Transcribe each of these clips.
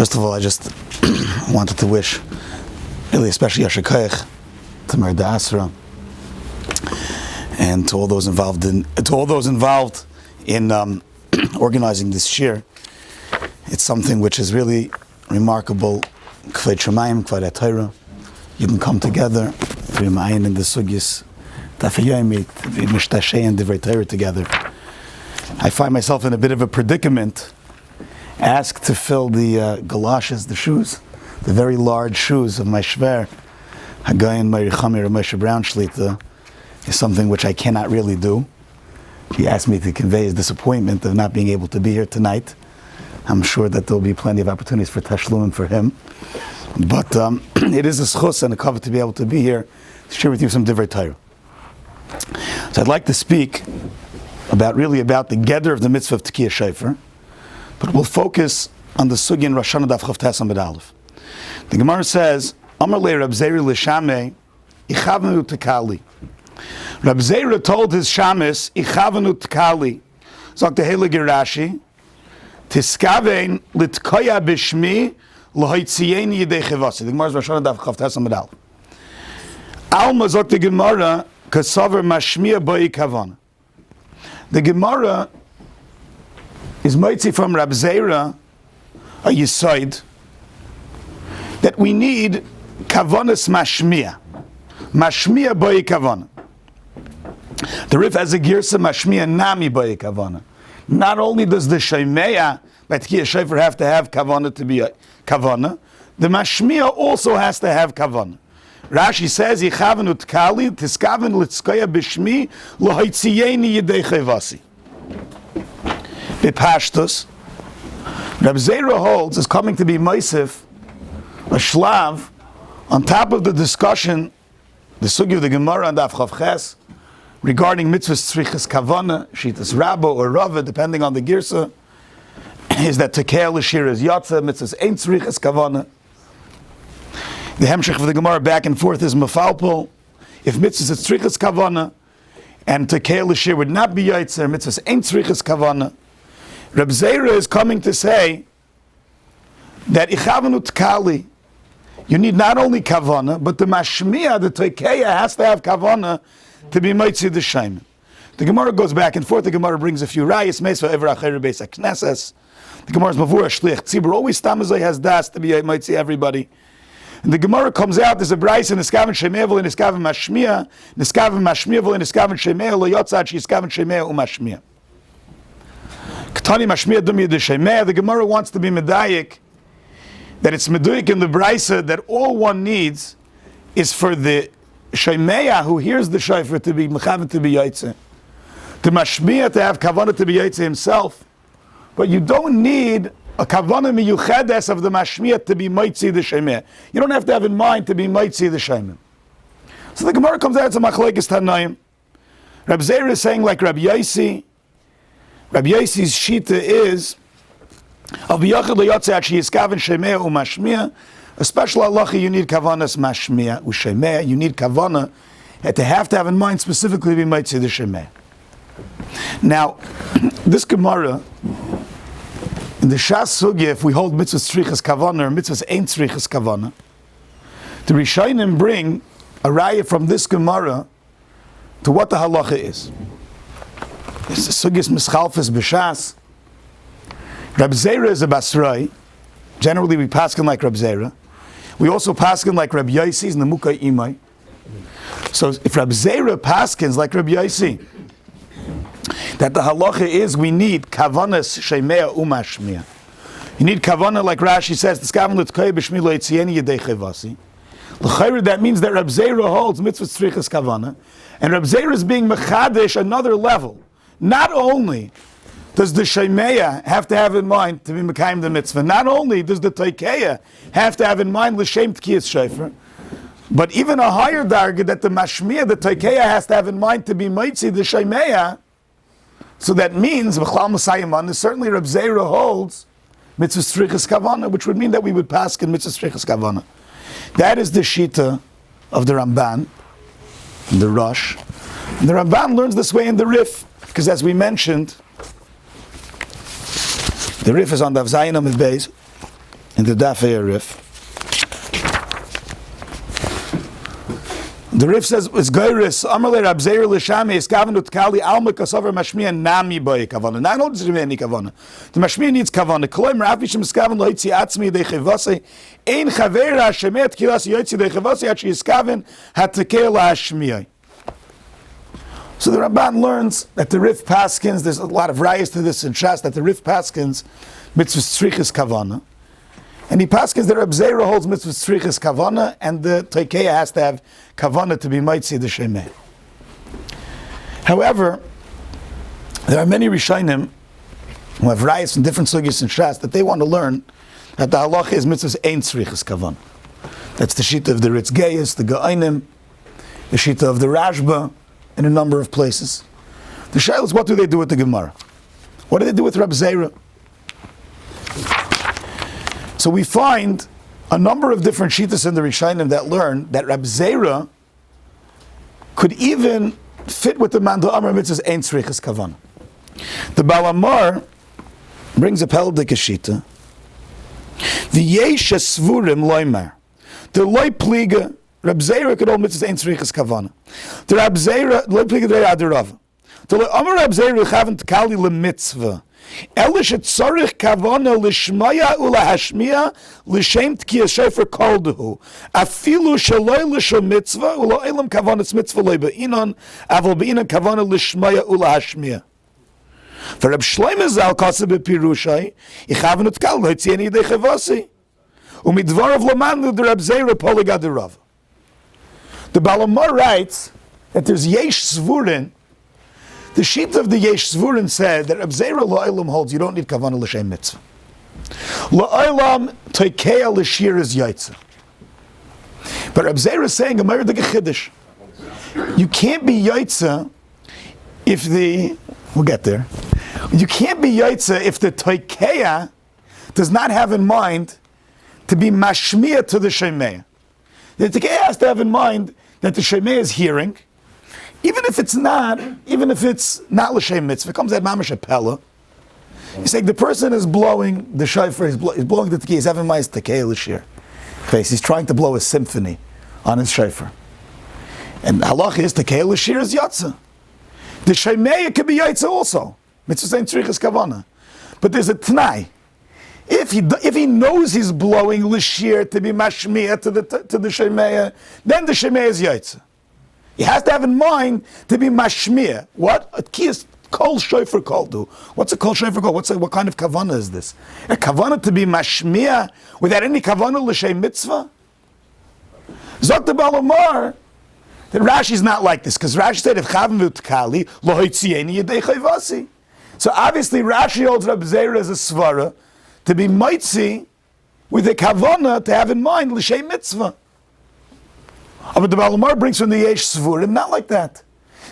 First of all, I just wanted to wish, really especially Yasher Koach to Merda Asra and to all those involved in organizing this shiur. It's something which is really remarkable. Kvei Shemayim, Kvei Torah. You can come together to Yomi in the Sugyos, Yomi, Mishtashay and Divrei Torah together. I find myself in a bit of a predicament, asked to fill the galoshes, the shoes, the very large shoes of my shver, Hagayin Merichami Ramosha Brown Shlita, is something which I cannot really do. He asked me to convey his disappointment of not being able to be here tonight. I'm sure that there'll be plenty of opportunities for tashlumim for him. But it is a schus and a kavod to be able to be here to share with you some divrei Torah. So I'd like to speak about the gedder of the mitzvah of Tekiyah Shofar, but we'll focus on the sugya in Rosh Hashanah Daf Chav Tes Amud Aleph. The Gemara says, Amar le Rab Zeri l'shamei, ichavenu tekali. Rab Zera told his shamis, ichavenu tekali. Sagt the Heilige Rashi, tiskavein litkoya b'shmi l'hoitzieni yidei chivasi. The Gemara is Rosh Hashanah Daf Chav Tes Amud Aleph. Alma sagt the Gemara, kasaver mashmiya boi kavana. The Gemara is mitzi from Rab Zera, a yisoid, that we need kavanas mashmiya. Mashmiya boi kavana. The Rif has a girsa mashmiya nami boi kavana. Not only does the sheimeya by Tekiyah Shofar have to have kavana to be a kavana, the mashmiya also has to have kavana. Rashi says, "Yichavenu tkali tiskaven litzkoya b'shmi lohitziyeni yidei chevasi." Bepashtus, Rab Zera holds is coming to be meisif, a shlav, on top of the discussion, the sugya of the Gemara and Daf Chav Ches, regarding mitzvahs tzrichas kavana, shitas rabba or rava, depending on the girsa, is that tekeah l'shir is yotza, mitzvahs ain't tzrichas kavana. The hemshech of the Gemara back and forth is mafalpol. If mitzvahs is tzrichas kavana, and tekeah l'shir would not be yotzer, mitzvahs ain't tzrichas kavana. Reb Zera is coming to say that ichavenu tkali, you need not only kavana, but the mashmiya, the tekeah, has to have kavana to be mitzi the shayman. The Gemara goes back and forth. The Gemara brings a few rayas. Meisva ever acher beis haknesses. The Gemara's mavur shliach tzibur. Always tamazay has das to be mitzi everybody. And the Gemara comes out. There's a brayse in Niskaven Shemei v'le Niskaven Mashmiya, Niskaven Mashmiya v'le Niskaven Shemei lo yotzad she Niskaven Shemei u'Mashmiya. Ketani Mashmiya dumi de Shemei. The Gemara wants to be medayik that it's medayik in the brayse that all one needs is for the Sheimeya who hears the shofar to be mechavan to be yaitze, to mashmiya to have kavanah to be yaitze himself, but you don't need a kavanah miyuchedes of the mashmiya to be mitzi the Sheimeya. You don't have to have in mind to be mitzi the Sheimeya. So the Gemara comes out, it's a machlekes Tanaim. Rab Zera is saying like Rabbi Yosi. Rabbi Yosi's shita is of biyachid leyotze actually yiskaven Sheimeya u'mashmiya. A special halacha, you need kavanas mashmiya u'shemeh. You need kavana to have in mind specifically we might say the shemeh. Now, this Gemara in the Shas Sugya, if we hold mitzvahs tzrichas kavana or mitzvahs ain't tzrichas kavana, the Rishonim bring a raya from this Gemara to what the halacha is. It's the Sugyos mischalfas b'shas. Rab Zera is a basrai. Generally, we paskin like Rab Zera. We also paskin like Rab Yosi and the Mukha Imai. So if Rab Zera paskins like Rab Yosi, that the halacha is we need kavanas shemea umashmiya. You need kavana like Rashi says, t'skaven l'tkoy b'shmi lo yitzieni yedei chevasi. L'chayr, that means that Rab Zera holds mitzvah tzrichas kavana, and Rab Zera is being mechadish another level. Not only does the Sheimeya have to have in mind to be Mekayim the mitzvah, not only does the Tekeah have to have in mind L'Shem Tekiyas Shofar, but even a higher darga that the Mashmiya, the Tekeah has to have in mind to be Mitzi the Sheimeya. So that means, B'chlal M'sayiman, certainly Reb Zera holds mitzvah strichas kavana, which would mean that we would pass in mitzvah strichas kavana. That is the shita of the Ramban, the Rosh. And the Ramban learns this way in the Rif, because as we mentioned, the Rif is on Daf Zayin Amud Beis. in the Dafei Rif. The Rif says, "It's Geiris Amarle Rab Zeir Lishami is Kavanut Kali Alma Kasavar Mashmiya Nami Boy Kavana." Not only does it mean any Kavana, the Mashmiya needs Kavana. Kloim Rafishim Skavan Loitzi Atzmi Dechivase Ein Chavera Shemet Kilas Yoitzi Dechivase Achi Skavan Hatekei La Hashmiya. So the Ramban learns that the Rif Paskins, there's a lot of rayas to this in Shas, that the Rif Paskins mitzvah tzrichas Kavana. And he paskins that Reb Zera holds mitzvah tzrichas kavana, and the Toikeya has to have kavana to be mitzi the shemeh. However, there are many Rishonim who have rayas from different sugyos and shas that they want to learn that the halacha is mitzvahs ein tzrichas kavana. That's the shita of the Ritz Geyes, the Ga'ainim, the shita of the Rashba, in a number of places. The shaila is, what do they do with the Gemara? What do they do with Reb Zera? So we find a number of different shittas in the Rishonim that learn that Reb Zera could even fit with the Manda Amar mitzvahs ein tzrichas kavana. The Baal Amar brings a peldik shita. The yesh svurim loymar. The loy pliga Reb Zera could hold mitzvahs ein tzrichas kavana. The Reb Zera loy pliga the HaRav. The loy Amar Reb Zera chavent kali lemitzvah. Elish tzarich kavana lishmaya ulahashmiya l'shem tkiya shofar kolduhu. Afilu shaloi l'shom mitzvah ulo elam kavanas mitzvah loy be'inon avol be'inon kavana lishmaya ulahashmiya. For Reb Shlomo Zal Kasa bePirushai ichavanut kal loitzieni yidei chavasi umidvarav lamanu the Reb Zera poligad Rav. The Baal Amar writes that there's yesh zvurin. The sheet of the Yesh Zvurin said that Reb Zera La'olam holds you don't need Kavanah L'Shem Mitzvah. La'olam Toikeya L'Shir is Yaitza. But Reb Zera is saying, Amar the Chiddush, you can't be Yaitza if the, we'll get there, you can't be Yaitza if the Toikeya does not have in mind to be Mashmiya to the Shemeya. The Toikeya has to have in mind that the Shemeya is hearing, even if it's not l'shem mitzvah, it comes at mamash apella. He's saying the person is blowing the shofar, he's blowing the tekiah, he's having my tekiah l'shir. He's trying to blow a symphony on his shofar. And halach is tekiah l'shir is yatsa. The shemeya could be yatsa also. Mitzvah ein tzrichas kavana. But there's a t'nai. If he knows he's blowing l'shir to be mashmiya to the shemeya, then the shemeya is yatsa. He has to have in mind to be mashmiya. What? A kiyas kol shofar kol do. What's a kol shofar kol? What kind of kavana is this? A kavana to be mashmiya without any kavana l'shem mitzvah? Zok the Baal Amar that Rashi's not like this, because Rashi said if chavim v'tkali lo hoitzieni yedei chayvasi. So obviously Rashi holds Reb Zera as a svara to be mitzi with a kavana to have in mind l'shem mitzvah. But the Baal Amar brings from the Yesh Svurim, not like that.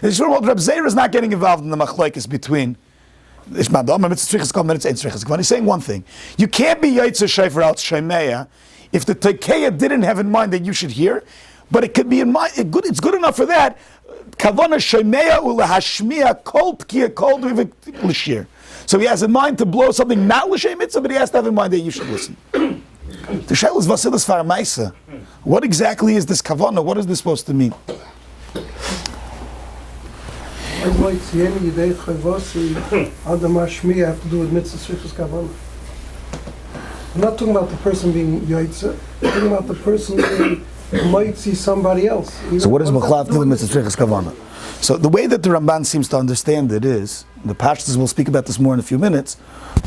Reb Zera is not getting involved in the machlokes between He's saying one thing. You can't be Yaitzer Shofar Al Shemeya if the Tekeya didn't have in mind that you should hear, but it could be in mind, it's good enough for that. Kavana Shemeya Ula Hashmiya Kol Tkiya Kol L'Shir. So he has in mind to blow something not L'Shem Mitzvah, but he has to have in mind that you should listen. The Shel is Vasilis Faramaisa. What exactly is this Kavana? What is this supposed to mean? I'd like to see any day Chavasi Adam Hashmiya have to do with Mitzvah Srichas Kavana. I'm not talking about the person being Yaitza, I'm talking about the person who might see somebody else. So what does Mechlav do with Mitzvah Srichas Kavana? So the way that the Ramban seems to understand it is, the Pashtas will speak about this more in a few minutes,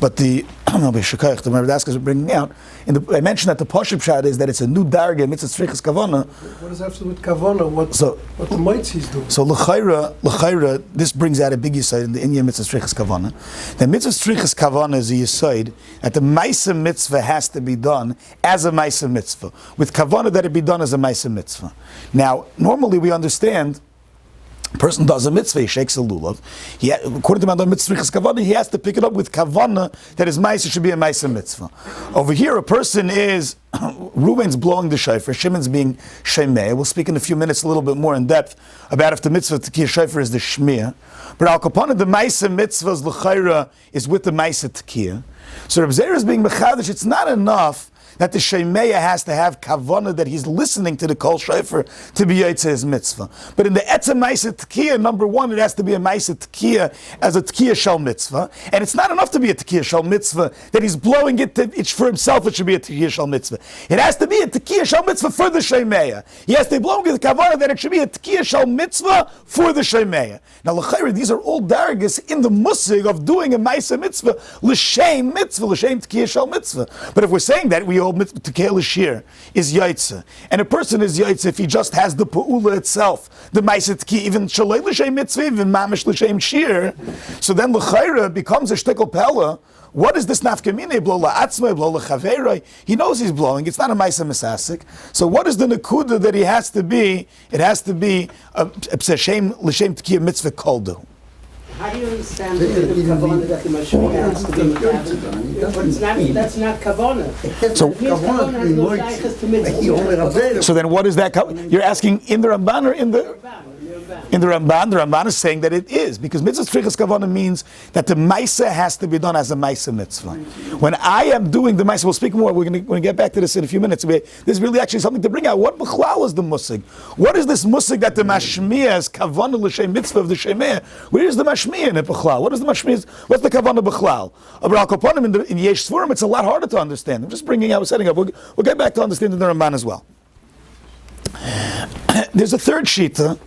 but the Mordechai are bringing out, I mentioned that the Pashup Pshat is that it's a new darga, Mitzvah Srichas Kavana. What does that have to do with Kavana? What the Mitzvahs do? So L'chaira, this brings out a big yisaid in the Inyan Mitzvah Srichas Kavana. The Mitzvah Srichas Kavana is a yisaid that the Maisa Mitzvah has to be done as a Maisa Mitzvah, with Kavana that it be done as a Maisa Mitzvah. Now, normally we understand a person does a mitzvah, he shakes a lulav. According to the mitzvah kavana, he has to pick it up with kavana that his ma'aseh should be a ma'aseh mitzvah. Over here, a person is Reuben's blowing the shofar, Shimon's being shemeh. We'll speak in a few minutes a little bit more in depth about if the mitzvah tekiyah shofar is the shmiyah. But al kapana, the ma'aseh mitzvah's l'chayra is with the ma'aseh tekiyah. So Reb Zera is being mechadish. It's not enough that the Shemeya has to have kavanah, that he's listening to the Kol Shofar to be Yaitze his mitzvah. But in the Etzem Maisa Tekiya, number one, it has to be a Maisa Tekiya as a Tekiya Shal Mitzvah. And it's not enough to be a Tekiya Shal Mitzvah, that he's blowing it for himself, it should be a Tekiya Shal Mitzvah. It has to be a Tekiya Shal Mitzvah for the Shemeya. He has to be blowing the kavanah that it should be a Tekiya Shal Mitzvah for the Shemeya. Now, l'chayra, these are all dargas in the musig of doing a Maisa Mitzvah, l'shem Mitzvah, l'shem Tekiya Shal Mitzvah. But if we're saying that, we hold Tekiya L'Shir is Yaitze. And a person is Yaitze if he just has the Pa'ula itself, the Maisa Tekiya, even Shalei L'shem Mitzvah, even Mamish L'shem Shir. So then l'chayra becomes a shtickle pella. What is this nafkamine? Blow la'atzmai, blow la'chaveroi. He knows he's blowing. It's not a Maisa Misasik. So what is the nekuda that he has to be? It has to be a pseshem l'shem Tekiya Mitzvah koldu. How do you understand the kavanah that the Mashmiach has to be having? But it's not, that's not kavanah. So, Kavanah has no shaykhs to mitzvah. So then what is that? You're asking in the Ramban or in the... In the Ramban is saying that it is, because mitzvah strichas kavanah means that the maisa has to be done as a maisa mitzvah. When I am doing the maisa, we'll speak more, we're going to get back to this in a few minutes. This is really actually something to bring out. What b'chlal is the musig? What is this musig that the mashmiya is kavanah l'shem mitzvah of the shemeh? Where is the mashmiya in it b'chlal? What is the mashmiya? What's the kavanah b'chlal? But al kaponim in Yesh Svurim, it's a lot harder to understand. I'm just bringing out, setting up. We'll get back to understanding the Ramban as well. There's a third shita.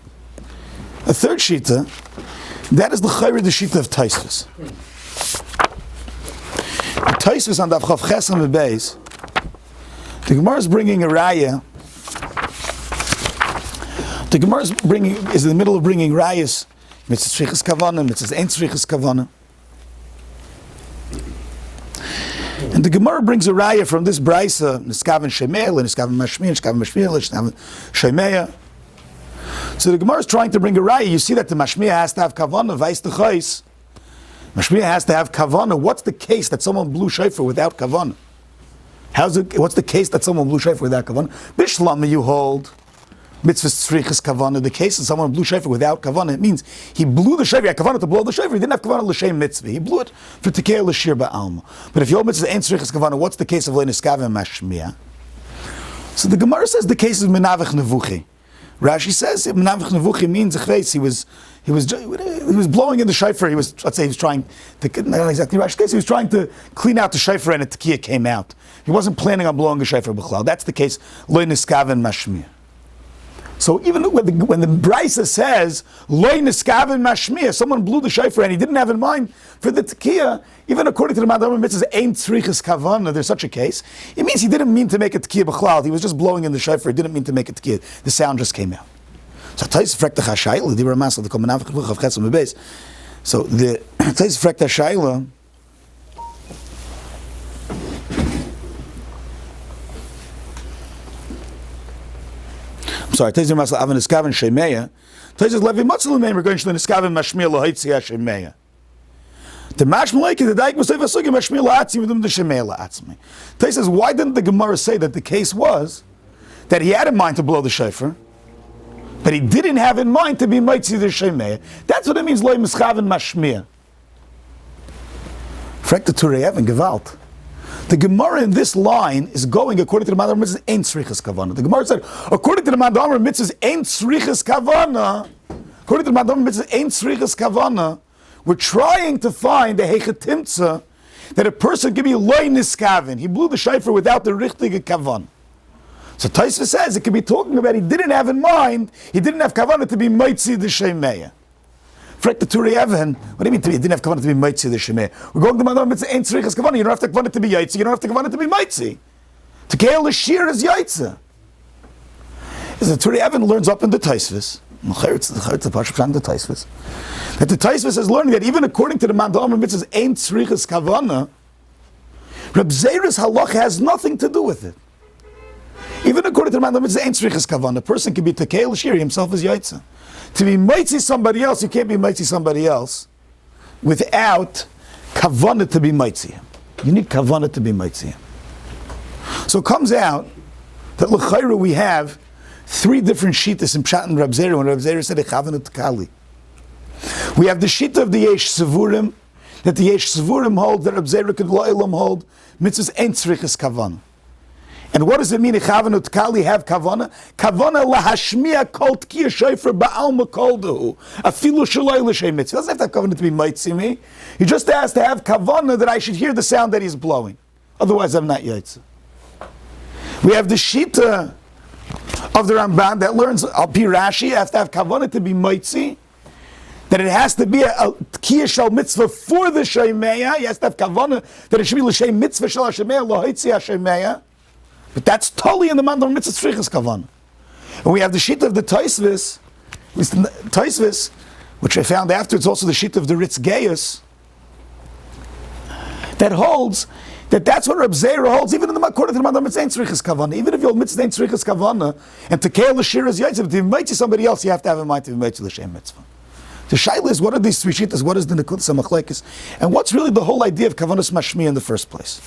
A third shita, that is the chayre, the shita of Taisvus. Taisvus on the Avchav Chesam Bebeis, the Gemara is bringing a raya. The Gemara is in the middle of bringing rayas, mitzvah strichas kavanah, mitzvah ein strichas kavanah. And the Gemara brings a raya from this brisa, niskaven shemeya, niskaven mashmiya, niskaven mashmiya, niskaven shemeya. So the Gemara is trying to bring a raya. You see that the mashmiya has to have kavanah, vice the chayis. Mashmiya has to have kavanah. What's the case that someone blew shofar without kavanah? What's the case that someone blew shofar without kavanah? Bishlama you hold mitzvah tzrichas kavanah. The case that someone blew shofar without kavanah, it means he blew the shofar, he had kavanah to blow the shofar, he didn't have kavanah l'shem mitzvah. He blew it for tekeya l'shir ba'alma. But if your mitzvah ain't tzrichas kavanah, what's the case of le'niskaven mashmiya? So the Gemara says the case is menavich nevuchi. Rashi says menavich nevuchi means he was blowing in the shofar. He was, let's say, he was trying to, not exactly Rashi's case, he was trying to clean out the shofar and a tekiya came out. He wasn't planning on blowing a shofar b'chlal. That's the case loy niskaven mashmiya. So even when the brisa says loy niskaven mashmiya, someone blew the shofar and he didn't have in mind for the tekiya, even according to the Madam Mitzvahs, ein tzrichas kavanah, there's such a case. It means he didn't mean to make a tekiya b'chlal. He was just blowing in the shofar. He didn't mean to make a tekiya. The sound just came out. So Tais frekta chashayla, the Ramas of the Komenav of Chetzim Bebeis. So the Tais frekta shayla. I'm sorry. Tais Ramas avan iskaven shemeya. Tais levi matzil name. We're going to iskaven mashmiya lohitzia shemeya. The mashmalek the daik was sugi mashmiya la'atzmi v'dum the shemeya la'atzmi. Tais says, why didn't the Gemara say that the case was that he had in mind to blow the shofar, but he didn't have in mind to be mitzi the shemeya? That's what it means, loy mischaven mashmiya. Frekta tureyev and gewalt. The Gemara in this line is going according to the Madam Mitzvahs ein tzrichas kavanah. The Gemara said, according to the Madam Mitzvahs ein tzrichas kavanah, according to the Madam Mitzvahs ein tzrichas kavanah, we're trying to find a hechetimtza that a person can be loy niskaven. He blew the shofar without the richtige kavanah. So Taisva says it could be talking about he didn't have in mind, he didn't have kavanah to be mitzi the shemeya. Frek the Turi Even, what do you mean he didn't have kavanah to be mitzi the shemeya? We're going to Madam Mitzvah ein tzrichas kavanah. You don't have to kavanah to be yaitzi, you don't have to kavanah to be mitzi. To keil l'shir is yaitzi. The Turi Even learns up in the Taisvas. That the Taisvas is learning that even according to the Madam Mitzvahs ein tzrichas kavanah, Reb Zeira's halacha has nothing to do with it. Even according to the Madam Mitzvahs ein tzrichas kavanah, a person can be tekeil l'shir, himself is yaitza. To be mitzi somebody else, you can't be mitzi somebody else without kavanah to be mitzi him. You need kavanah to be mitzi him. So it comes out that l'chayra we have three different shittas in Pshat and Reb Zeira, when Reb Zeira said echavanu t'kali. We have the shitta of the Yesh Sevurim, that the Yesh Sevurim hold, that Reb Zeira could lo'ilam hold, mitzvahs ein tzrichas kavanah. And what does it mean? Ichavanu tkali have kavana? Kavana lahashmiya kol tkiya shofar ba'alma kol dehu. Afilu shaloi l'shem mitzvah. He doesn't have to have kavana to be mitzi me. He just has to have kavana that I should hear the sound that he's blowing. Otherwise, I'm not yaitza. We have the shita of the Ramban that learns al pi Rashi. You have to have kavana to be mitzi. That it has to be a tkiyah shel mitzvah for the shemeya. He has to have kavana that it should be l'shem mitzvah shel shemeya lohoitzi shemeya. But that's totally in the mandam mitzvah tzrichas kavana. And we have the sheet of the Tosfos, which I found after. It's also the sheet of the Ritz Gaius that holds that that's what Reb Zera holds, even in the according to the mandam mitzvah tzrichas kavana. Even if your mitzvah tzrichas kavana and to keil l'shir is yaitz, if you invite somebody else, you have to have in mind to invite l'shem mitzvah. The shaila is, what are these three shittas? What is the nekudas hamachlekes? And what's really the whole idea of kavanas mashmiya in the first place?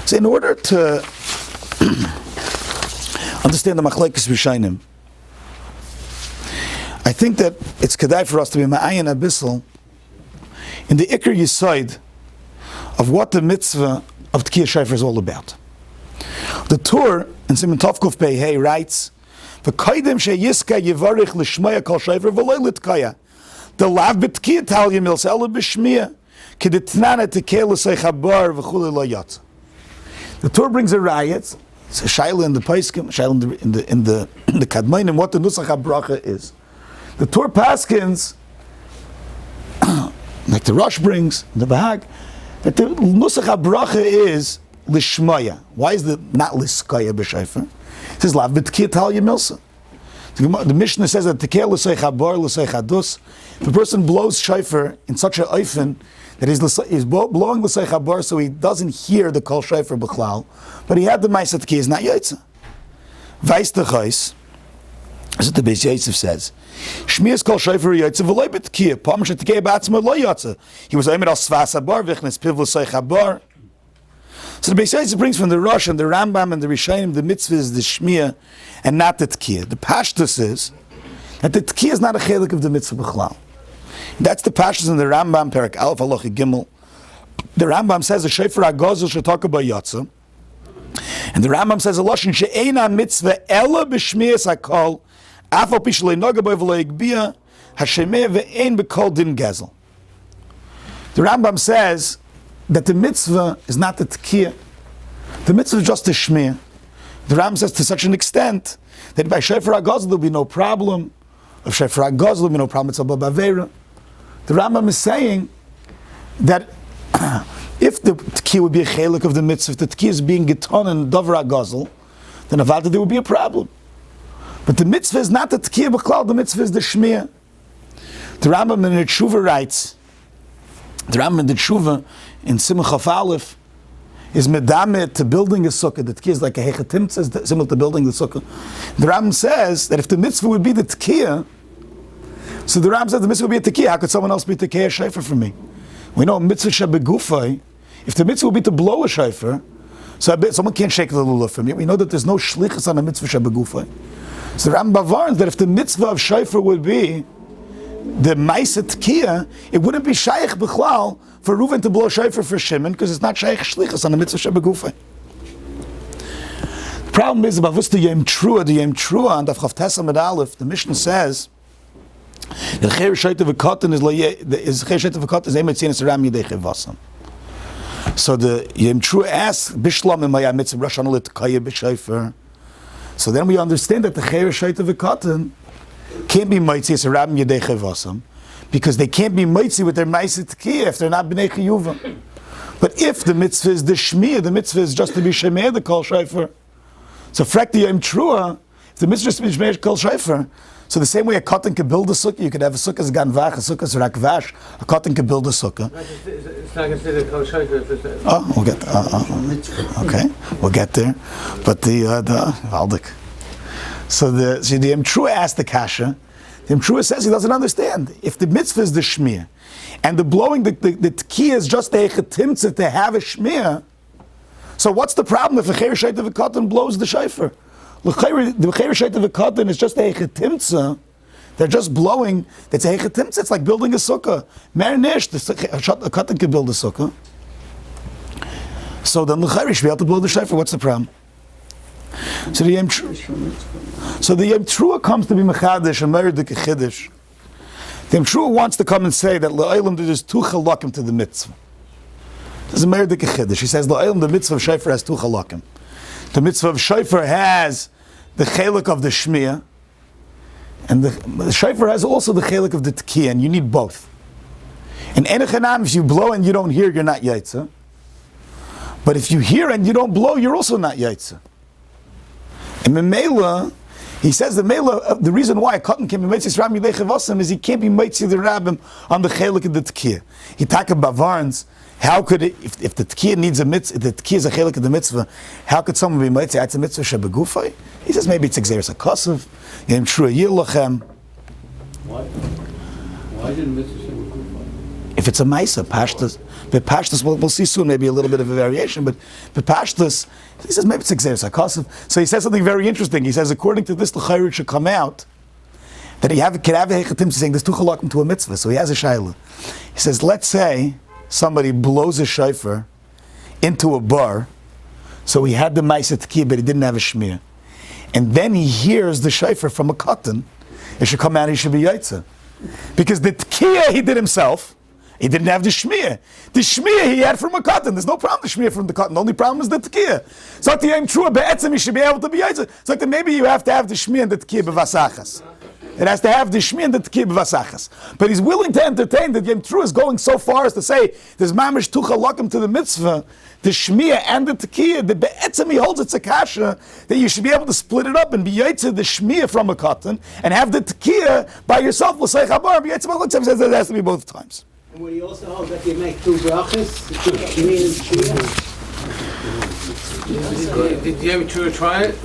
So in order to understand the machlekes v'shainim, I think that it's kedai for us to be ma'ayin abyssal in the ikar yisod of what the mitzvah of Tkiyah Shofar is all about. The Tur in Siman Tovkuf Pei Hey writes, "V'koydem sheyiska yivarich l'shmaya kol shofar v'loy litkaya. The lav b'tkiyah tal yimils ela b'shmiya kedetnana tekeh l'sei chabar v'chulei lo yatz." The Tur brings a riot. It's a shaila in the Paiskim, shaila in the Kadmonim, what the nusach habracha is. The Tur paskins, like the Rosh brings, the Bahag, that the nusach habracha is lishmaya. Why is it not liskaya b'shofar? It says lav b'tkiyah tal yimilsa. The Mishnah says that tekeh l'sei chabar l'sei chadus. If a person blows shofar in such an oifen that he's blowing l'sei chabar so he doesn't hear the kol shofar b'chlal, but he had the ma'aseh tekiyah, is not yotza. Vais techais, as what the Beis Yosef says. Shmiyas kol shofar yotza v'loy b'tkiyah. Pam shetekeh b'atzma lo yotza. He was aimed al svas habar v'chnes piv l'sei chabar. So the Beis Yosef brings from the Rosh and the Rambam and the Rishonim the mitzvah is the shmiyah and not the tkiyah. The pashtus is that the tkiyah is not a chelik of the mitzvah b'chlal. That's the pashtus in the Rambam Perak Aleph Halacha Gimel. The Rambam says the shofar hagazel should talk about yotza, and the Rambam says a lashon she'eina mitzvah ela b'shmiyas hakol af al pi shlei noga bo v'lo yigbia hashemeh ve'ein b'kol din gezel. The Rambam says that the mitzvah is not the tkiyah. The mitzvah is just the shmiyah. The Ram says to such an extent that by shofar hagazel there will be no problem. Of shofar hagazel there will be no problem. It's above avera. The Rambam is saying that if the tkiyah would be a chelik of the mitzvah, if the tkiyah is being geton and dover hagazel, then avada there would be a problem. But the mitzvah is not the tkiyah b'klal. The mitzvah is the shmiyah. The Rambam in the Tshuva writes. The Rambam in the Tshuva in Simon Chaf Aleph is medamet to building a sukkah. The tkiyah is like a hechatim, says similar to building the sukkah. The Rambam says that if the mitzvah would be the tkiyah, so the Rambam says the mitzvah would be a tkiyah. How could someone else be tkiyah shofar for me? We know mitzvah shebegufay. If the mitzvah would be to blow a shofar, so someone can't shake the lulav for me. We know that there's no shlichus on a mitzvah shebegufay. So the Rambam warns that if the mitzvah of shofar would be the ma'aseh tkiyah, it wouldn't be shaykh b'chlal for Reuven to blow shofar for Shimon because it's not shaykh shlichus on the mitzvah shebegufay. The problem is about the Yom Trua and the Chav Tesam and Aleph. The Mishnah says that Cheir Shaita v'Katan is Cheir Shaita v'Katan is Emetzinas Ram Yidei Chevasam. So the Yom Trua asks Bishlam in Maya Mitzvah Rosh Hashanah L'Tkaya b'Shofar. So then we understand that the Cheir Shaita v'Katan can't be Mitzias Ram Yidei Chevasam because they can't be mitzi with their ma'aseh tkiyah if they're not b'nei chiyuva. But if the mitzvah is the shmiyah, the mitzvah is just to be shemeh the kol shofar. So frak the yom trua, if the mitzvah is to be shemeh kol shofar, so the same way a cotton can build a sukkah, you could have a sukkah as ganvach, a sukkah as rakvash, a cotton can build a sukkah. It's not considered kol shofar if it's a... Oh, we'll get okay, we'll get there. But the Valdik. So the Yom Trua asked the kasha. The Yom Trua says he doesn't understand. If the mitzvah is the shmiyah, and the blowing the tkiyah is just a chetimtzah to have a shmiyah, so what's the problem if the Cheir Shaita v'Katan blows the shofar? The Cheir Shaita v'Katan is just a chetimtzah They're just blowing. It's a hechetimtz. It's like building a sukkah. Mernish, a katan can build a sukkah. So then l'chayr should be able to blow the shofar. What's the problem? So the Yom Trua comes to be mechadish and married the kechiddish. The Yom Trua wants to come and say that la'olam there's two chalakim to the mitzvah. There's a married the kechiddish. He says la'olam the mitzvah of shofar has two chalakim. The mitzvah of shofar has the chelik of the shmiya, and the shofar has also the chelik of the tekiyah, and you need both. In enechanam, if you blow and you don't hear, you're not yaitza. But if you hear and you don't blow, you're also not yaitza. And Memela, he says the Mela, the reason why a cotton can be mitzvah Rami Lechevasim is he can't be mitzvah the rabbim on the chelik of the tekiyah. He talk about Varns. How could it, if the tekiyah needs a mitzvah, if the tekiyah is a chelik of the mitzvah, how could someone be mitzvah? It's a mitzvah shebegufay. He says maybe it's exeris hakosov, yem trua yilachem. Why didn't mitzvah shebegufay? If it's a ma'isa, pashtus, but pashtus, we'll see soon, maybe a little bit of a variation, but pashtus, he says maybe it's exeris hakosov. So he says something very interesting. He says according to this, the chayrit should come out that he could have a hechatim saying there's two chalakim to a mitzvah. So he has a shayla. He says, let's say somebody blows a shofar into a bar, so he had the ma'isa tekiyah, but he didn't have a shmir. And then he hears the shofar from a cotton, it should come out, he should be yaitza. Because the tekiyah he did himself, he didn't have the shmir. The shmir he had from a cotton. There's no problem with the shmir from the cotton. The only problem is the tekiyah. So at the Yom Trua be'etzem, he should be able to be yaitza. It's like that maybe you have to have the shmir and the tekiyah b'vasachas. It has to have the shmi and the tekiyah b'vasachas. But he's willing to entertain that Yom Trua is going so far as to say there's mamish tu chalakim to the mitzvah, the shmi and the tekiyah. The be'etzem he holds it's a kasha that you should be able to split it up and be yaitza the shmi from a cotton and have the tekiyah by yourself. L'say chabar be yaitza b'chol. Says that it has to be both times. And would he also hold that you make two brachas, shmi and shmi? Did Yom Trua try it?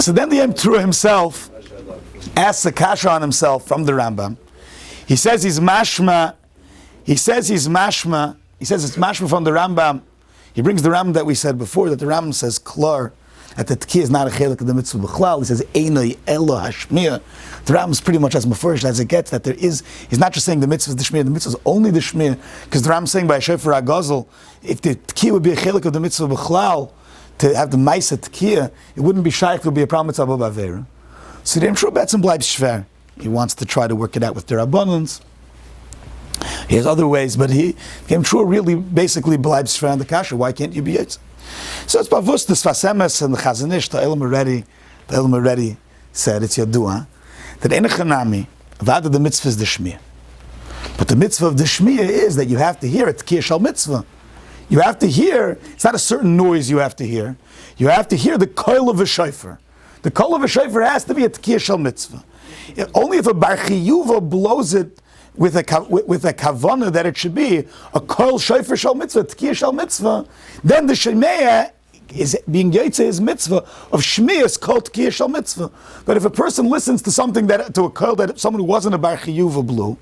So then the Yom Trua himself asks a kasha on himself from the Rambam. He says he's mashma. He says it's mashma from the Rambam. He brings the Rambam that we said before, that the Rambam says klar, that the tekiyah is not a chelik of the mitzvah b'chlal. He says einay elo hashmiyah. The Rambam is pretty much as mefurish as it gets, that there is, he's not just saying the mitzvah is the shmiyah, the mitzvah is only the shmiyah, because the Rambam is saying by a shofar hagazel, if the tekiyah would be a chelik of the mitzvah b'chlal, to have the ma'isa tekiyah, it wouldn't be shaykh, it would be a problem with Abu Bavera. So the Yom Trua betzim bleibs shver. He wants to try to work it out with their abundance. He has other ways, but the Yom Trua really basically bleibs shver on the kasha. Why can't you be yaitz? So it's bavus the Sfasemes and the Chazanish, the Elam already said, it's Yadua, that enechanami, vada the mitzvah is the shmiyah. But the mitzvah of the shmiyah is that you have to hear it, tekiyah shal mitzvah. You have to hear, it's not a certain noise you have to hear. You have to hear the koil of a shofar. The koil of a shofar has to be a tekiyah shal mitzvah. Only if a bar chiyuva blows it with a kavana that it should be a koil shofar shal mitzvah, tekiyah shal mitzvah, then the shemeya is being yaitze his mitzvah of shmiyas called tekiyah shal mitzvah. But if a person listens to something to a koil that someone who wasn't a bar chiyuva blew,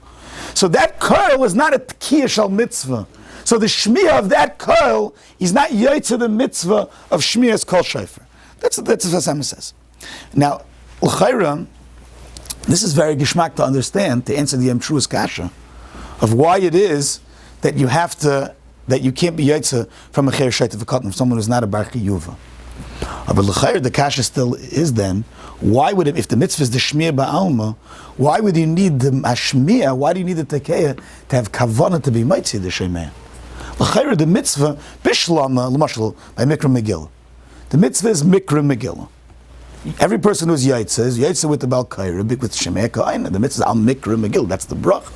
so that koil is not a tekiyah shal mitzvah. So the shmiyah of that koil is not yaitze the mitzvah of shmiyas kol shofar. That's what Hashem says. Now, l'chayra, this is very geshmak to understand, to answer the Yom Trua's kasha, of why it is that you have to, that you can't be yaitze from a cher shayt of a cotton, from someone who's not a bar chiyuva. But l'chayra, the kasha still is then, why would it, if the mitzvah is the shmiyah ba'alma, why would you need the shmiyah, why do you need the tekeyah to have kavanah to be mitzi the shemeh? L'chayra, the mitzvah, bishlama, l'mashal, by mikra megillah. The mitzvah is mikra megillah. Every person who's yaitze is yaitze with the bal kaira, with shemei ka'ayna. The mitzvah is al mikra megillah. That's the brach.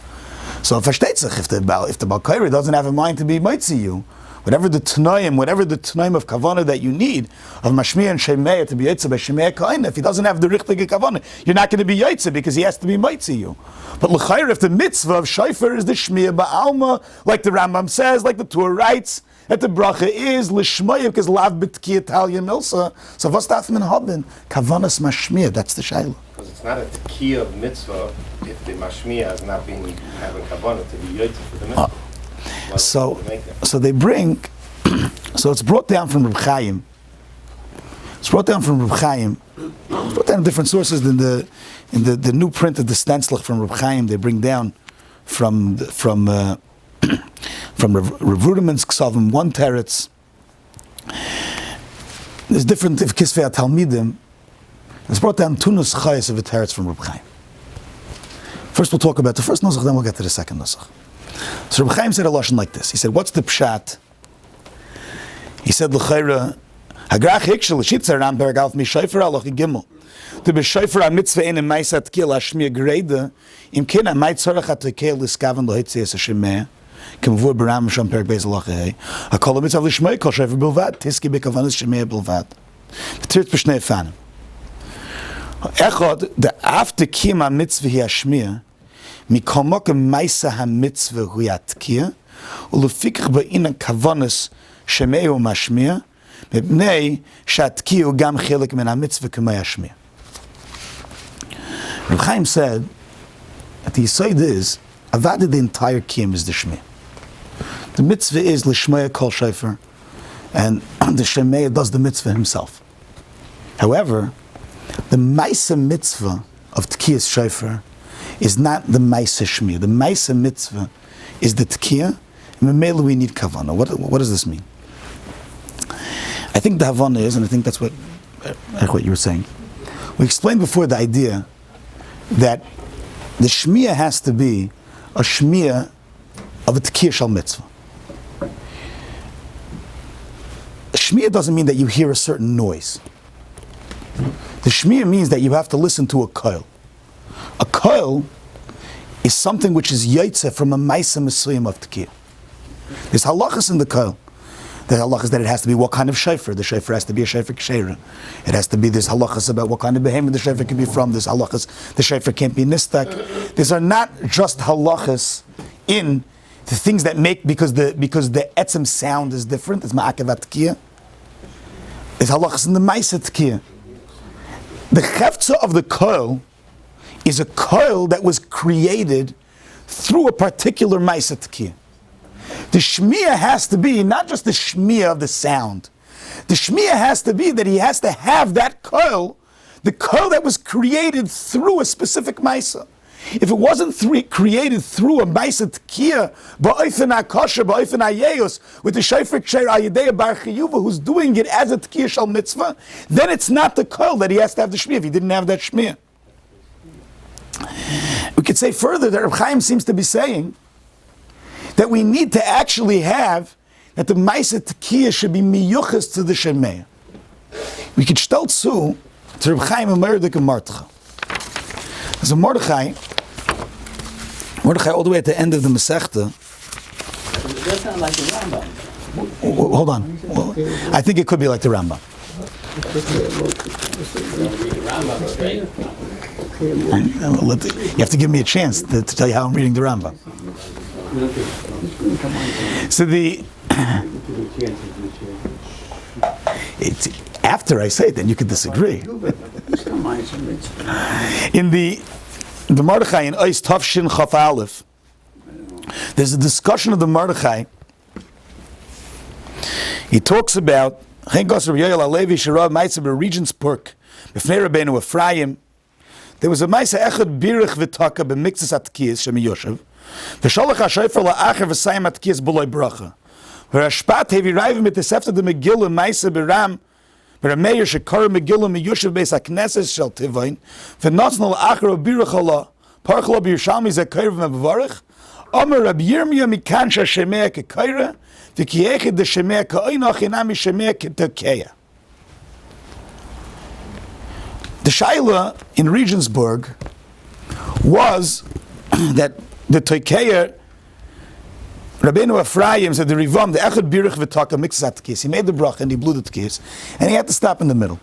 So versteht sich, if the bal kaira doesn't have a mind to be mitzi you, whatever the tnaim of kavana that you need of mashmiya and shemei to be yaitze by shemei ka'ayna, if he doesn't have the richtige kavana, you're not going to be yaitze because he has to be mitzi you. But l'chayra, if the mitzvah of shofar is the shmiya ba'alma, like the Rambam says, like the Torah writes, that the bracha is l'shmoyev because lav b'tkiyah talya milsa. So what's that min haben? Kavanas mashmiya. That's the shayla. Because it's not a tekiyah mitzvah if the mashmiya has not been having kavanah to be yoytze for the mitzvah. So they bring. So it's brought down from Reb Chaim. It's brought down from Reb Chaim Brought down different sources in the new print of the Stanzlich from Reb Chaim. They bring down from Rav Ruderman's Ksavim one teretz. There's different if Kisvei Talmidim. It's brought down two nuschayos of a teretz from Reb Chaim. First we'll talk about the first nusach, then we'll get to the second nusach. So Reb Chaim said a lashon like this. He said, "What's the pshat?" He said, "L'chayra hagrach hikshel shitzer ram berg alf mishayfer aloch gimel. The b'shayfer a mitzvah in ma'isat kil ashmiya greda im kina ma'it tzarach atkel liskaven lohitzes shemeh kemvur b'ram sham berg beis aloch hey hakol mitzvah lishmei kol shayfer bilvad tiski bekavanas shemeh bilvad." The tirt b'shnei fanim. Echad the after kima mitzvah hashmiya mikomok ma'isa ha mitzvah huyatkia ulefikach ba'ina kavanas shemeh u'mashmiya mepnei shatkiu gam chelik min ha-mitzvah k'may hashmiya. Reb Chaim said that the yesod is avad the entire kiyum is the shmiyah. The mitzvah is l'shmaya kol shayfer, and the shemaya does the mitzvah himself. However, the ma'isa mitzvah of tkiyas shayfer is not the ma'isa shmiyah. The ma'isa mitzvah is the tkiyah, and memela we need kavanah. What does this mean? I think the Havana is, and I think that's what you were saying. We explained before the idea that the shmiyah has to be a shmiyah of a tkiyah shal mitzvah. Shmiyah doesn't mean that you hear a certain noise. The shmiyah means that you have to listen to a koil. A koil is something which is yaitze from a ma'isa mesuyim of tkiyah. There's halachas in the koil. The halachas that it has to be what kind of shayfer. The shayfer has to be a shayfer k'sheira. It has to be, there's halachas about what kind of behemoth the shayfer can be from. There's halachas, the shayfer can't be nistak. These are not just halachas in the things that make, because the etzem sound is different. It's ma'akevat tkiyah. There's halachas in the ma'isa tkiyah. The chefza of the koil is a koil that was created through a particular ma'isa tkiyah. The shmiyah has to be not just the shmiyah of the sound. The shmiyah has to be that he has to have that koil, the koil that was created through a specific ma'isa. If it wasn't created through a ma'isa tkiyah, ba'ofen ha'kosher, ba'ofen ha'yeyos, with the shayfer ksher al-yedei bar chiyuva, who's doing it as a tkiyah shal mitzvah, then it's not the koil that he has to have the shmiyah if he didn't have that shmiyah. We could say further that Reb Chaim seems to be saying that we need to actually have that the ma'isa tkiyah should be miyuchas to the shemaya. We could stel zu to Reb Chaim and Mordechai and Mordechai. There's a Mordechai all the way at the end of the Masechta. That sounds like the Rambam. Hold on. I think it could be like the Rambam. You have to give me a chance to tell you how I'm reading the Rambam. So it's after I say it, then you could disagree. In the Mordechai in Ois Tavshin Chaf Aleph, there's a discussion of the Mordechai. He talks about Chenkos Rabbi Yoel Alevi Sharav Ma'aser Regensburg B'fnei Rabbeinu Ephraim. There was a Ma'aser Echad Birich V'Taka B'Miktzas Atkiyas Shemi Yoshev V'Sholach HaShofer La'acher V'Sayim Atkiyas B'Loi Bracha V'Rashpat Hevi Raivim Et Esefta De Megillah Ma'aser B'Ram B'Rameir Shekar Megillah Miyoshev Beis HaKnesses Shel Tivayin V'Notzna La'acher B'Birich Allah Parach Lo B'Yerushalmi Zekayr V'Mevarich Omer Rabbi Yirmiyah Mikansha Shemea Kekayra V'Kiyechid De Shemea Ka'oinach Inami Shemea K'Tekeya. The Shaila in Regensburg was that the Tekeya, Rabbeinu Ephraim said the Rivam, the Echad Birich V'Taka Mixas Atkis. He made the brach and he blew the tkis, and he had to stop in the middle.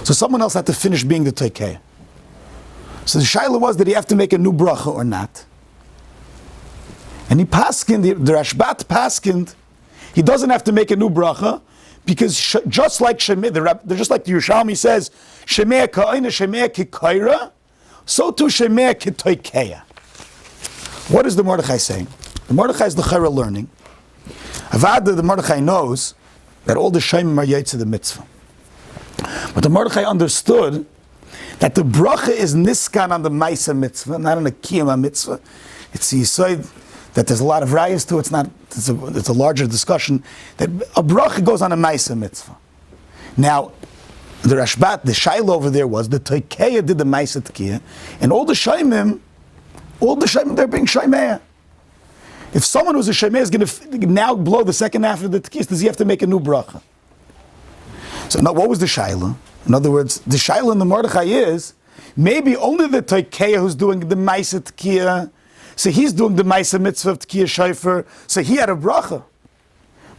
So someone else had to finish being the Tekeya. So the Shaila was, did he have to make a new bracha or not? And he paskind, the Rashbat paskind, he doesn't have to make a new bracha, because just like the Yerushalmi says, Shemea ka'ina, Shemea k'kaira, so too Shemea k'toikeya. What is the Mordechai saying? The Mordechai is the Chayra learning. Avada, the Mordechai knows that all the Shemim are Yaitze the mitzvah. But the Mordechai understood that the bracha is niskan on the Maisa mitzvah, not on the Kiyama mitzvah. It's the Yisod that there's a lot of rayas to it. It's a larger discussion that a bracha goes on a Maisa mitzvah. Now, the Rashbat, the Shaila over there was the Toikeya did the Maisa Tekiya, and all the Shaimim, they're being Shaimeya. If someone who's a Shaimeya is going to now blow the second half of the Tekiya, does he have to make a new bracha? So now, what was the Shaila? In other words, the Shaila in the Mordechai is maybe only the Toikeya who's doing the Maisa Tekiya, so he's doing the Maisa mitzvah of Tekiya Shaifer, so he had a bracha.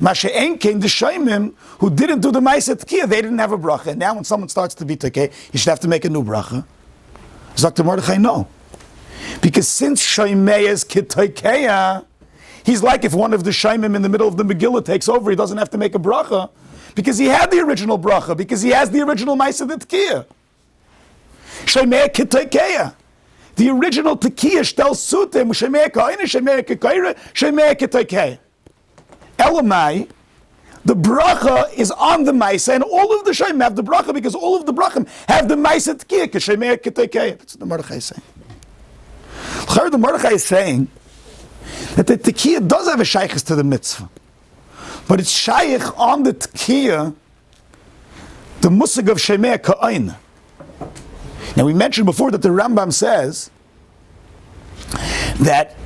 Masha'en came the Shaimim who didn't do the Maisa Tekiya, they didn't have a bracha. And now when someone starts to be Tekiya, he should have to make a new bracha. Dr. Mordechai, no. Because since Shaimei is K'Tekeya, he's like if one of the Shaimim in the middle of the Megillah takes over, he doesn't have to make a bracha, because he had the original bracha, because he has the original Maisa Tekiya. Shaimei K'Tekeya. The original Tekiya shtel sutim, Shaimei K'Oina, Shaimei K'Koira, Shaimei K'Tekeya. Elamai, the bracha is on the Maisa, and all of the Shaimim have the bracha because all of the brachim have the Maisa Tekiya, K'Shaimei K'Tekeya. That's what the Mordechai is saying. The Mordechai is saying that the Tekiya does have a shaykhis to the mitzvah, but it's shaykh on the Tekiya, the musig of Shaimei K'Oina. Now we mentioned before that the Rambam says that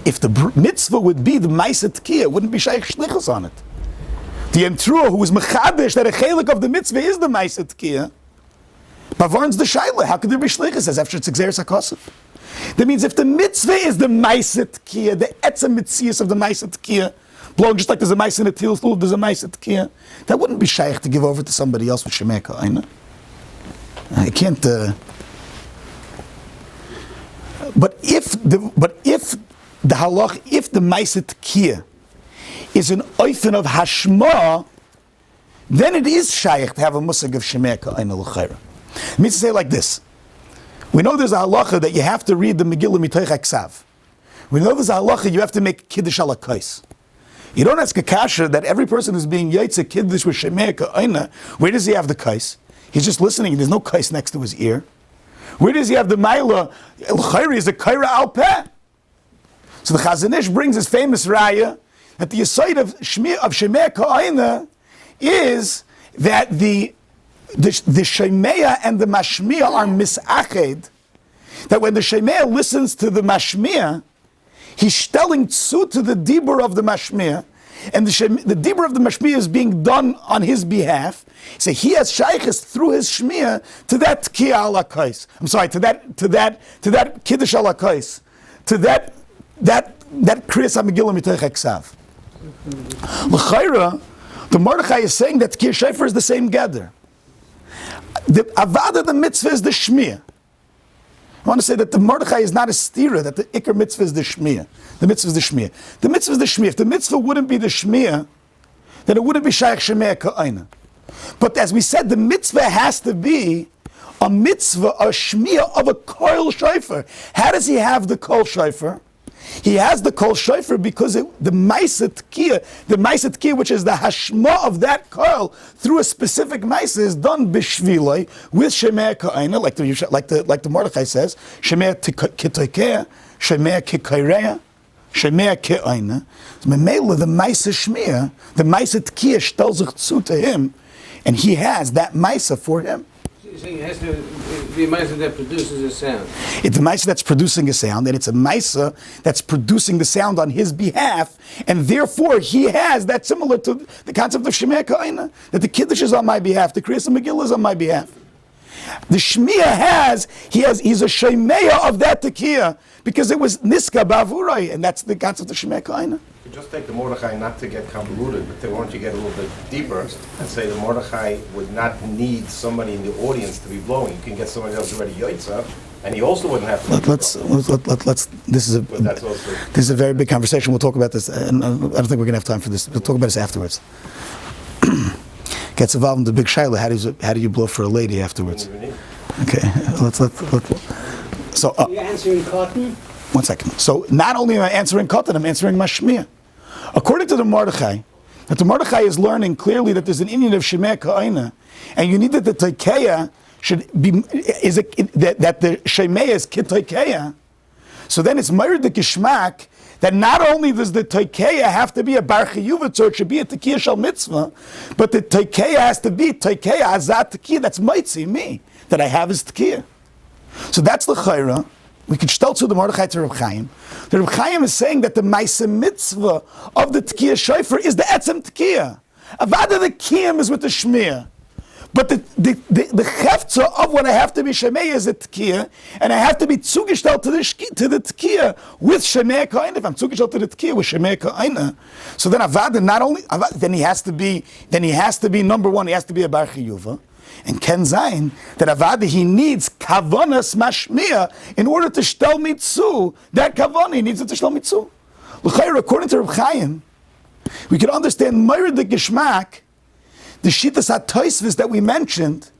if the mitzvah would be the Maisa Tekiya, it wouldn't be shaykh shlichus on it. The Entruah, who was mechadesh that a chelik of the mitzvah is the Maisa Tekiya, Bavarn's the shaila. How could there be shlichus as after it's exeris hakosef? That means if the mitzvah is the Maisa Tekiya, the etzem mitzias of the Maisa Tekiya, blowing just like there's a Maisa in a til, there's a Maisa Tekiya, that wouldn't be shaykh to give over to somebody else with Shemei Ka'ina. I can't. But if the halach, if the Maisa Tekiya is an oifen of hashma, then it is shaykh to have a musag of Shemei Ka'ina l'chayra. It means to say like this. We know there's a halacha that you have to read the Megillah mitoich haksav. We know there's a halacha you have to make kiddush ala kais. You don't ask a kasha that every person who's being yaitze kiddush with Shemei Ka'ina, where does he have the kais? He's just listening. There's no kais next to his ear. Where does he have the maila? El-Khayri is the kaira al-peh. So the Chazon Ish brings his famous raya that the yesod of Shemei Ka'ina is that the Shemeya and the Mashmiya are misached. That when the Shemeya listens to the Mashmiya, he's telling tzu to the dibur of the Mashmiya, and the dibur of the Mashmiya is being done on his behalf. So he has shaykhis through his shmiya to that tkiyah ala kais. I'm sorry, to that kiddush ala kais, to that kriyas hamegillah mitoich haksav. L'chayra, the Mordechai is saying that tkiyah shayfer is the same gather. The avada, the mitzvah is the shmiya. I want to say that the Mordechai is not a stira, that the ikar mitzvah is the shmiya. The mitzvah is the shmiya. The mitzvah is the shmiya. If the mitzvah wouldn't be the shmiya, then it wouldn't be shaykh Shemei Ka'ina. But as we said, the mitzvah has to be a mitzvah, a shmiya of a kol shofar. How does he have the kol shofar? He has the kol shofar because the Maisa Tekiya, which is the hashma of that kol through a specific Maisa, is done b'shviloi with Shemei Ka'ina, like the Mordechai says, Shemei K'Tekeya, Shemei K'Kaireya, Shemei K'Aina. Memela, the Maisa Shmiya, the Maisa Tekiya shtelz tzu to him, and he has that Maisa for him. You're saying it has to be a Maisa that produces a sound. It's a Maisa that's producing a sound, and it's a Maisa that's producing the sound on his behalf, and therefore he has that, similar to the concept of Shemei Ka'ina, that the Kiddush is on my behalf, the Kriyas Megillah is on my behalf. The Shmiya he's a Shemeya of that Tekiya, because it was Niska Bavurai, and that's the concept of Shemei Ka'ina. You just take the Mordechai not to get convoluted, but then once you get a little bit deeper and say the Mordechai would not need somebody in the audience to be blowing. You can get somebody else already yoitza, and he also wouldn't have to. Let's. This is a very big conversation. We'll talk about this, and I don't think we're going to have time for this. We'll talk about this afterwards. Gets involved in the big shaila. How do you blow for a lady afterwards? Okay, let's. So you're answering cotton. 1 second. So not only am I answering cotton, I'm answering mashmiya. According to the Mordechai, that the Mordechai is learning clearly that there's an Indian of Shemei Ka'ina, and you need that the Tekeya should be that the Shemei is Kitoikeya, so then it's Meir the Gishmak that not only does the Toikeya have to be a Bar Chiyuva, so it should be a Tekiya Shal Mitzvah, but the Toikeya has to be Toikeya Azat Tekiya, that's Maitzi, me, that I have as Tekiya. So that's the Chayra. We could stelz to the Mordechai to Reb Chaim. The Reb Chaim is saying that the Maisa Mitzvah of the Tekiya Shofar is the Etzem Tekiya. Avada the Kiyam is with the Shmiya. But the Cheftza of what I have to be Shemei is a Tekiya, and I have to be Zugestellt to the Tekiya with Shemei Ka'ina. If I'm Zugestellt to the Tekiya with Shemei Ka'ina, so then Avada not only, then he has to be number one, he has to be a Bar Chiyuva. And Ken Zayin, that Avada, he needs Kavanas Mashmiya in order to shtel mitzu. That Kavana, he needs it to shtel mitzu. L'chayr, according to Reb Chaim, we can understand Meir the Gishmak, the Shittas HaToisvis that we mentioned,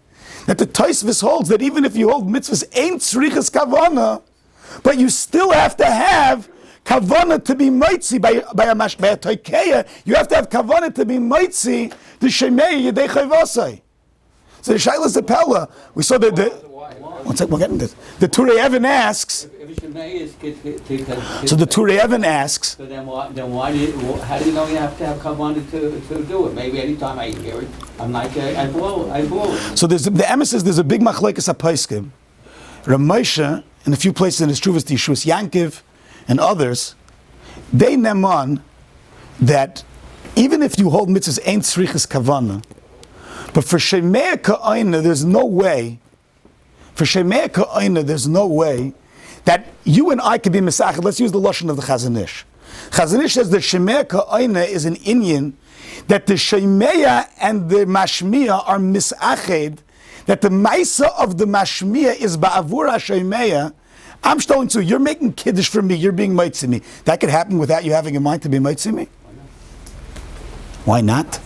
that the Toisvis holds that even if you hold mitzvahs ain't tzrichas Kavana, but you still have to have Kavana to be mitzi by a Toikeya, you have to have Kavana to be mitzi the Shemei Yedei Chayvasai. So the Shaila is the Pella. We saw that one second, we'll get into this. The Turei Evan asks. So the Turei Evan asks. So then why how do you know you have to have kavanah to do it? Maybe anytime I hear it, I'm like, I blow it. So the emes says there's a big machlekes hapaiskim. Rav Moshe, in a few places in his Truvas, the Yeshus Yankiv, and others, they neman that even if you hold mitzvahs ain't tzrichas kavanah, but for Shemei Ka'ina, there's no way. For Shemei Ka'ina, there's no way that you and I could be misached. Let's use the lashon of the Chazon Ish. Chazon Ish says that Shemei Ka'ina is an inyan that the Shemei and the Mashmiya are misached. That the Maisa of the Mashmiya is ba'avur HaShemei. I'm telling you, you're making kiddush for me. You're being mitzi me. That could happen without you having in mind to be mitzi me. Why not?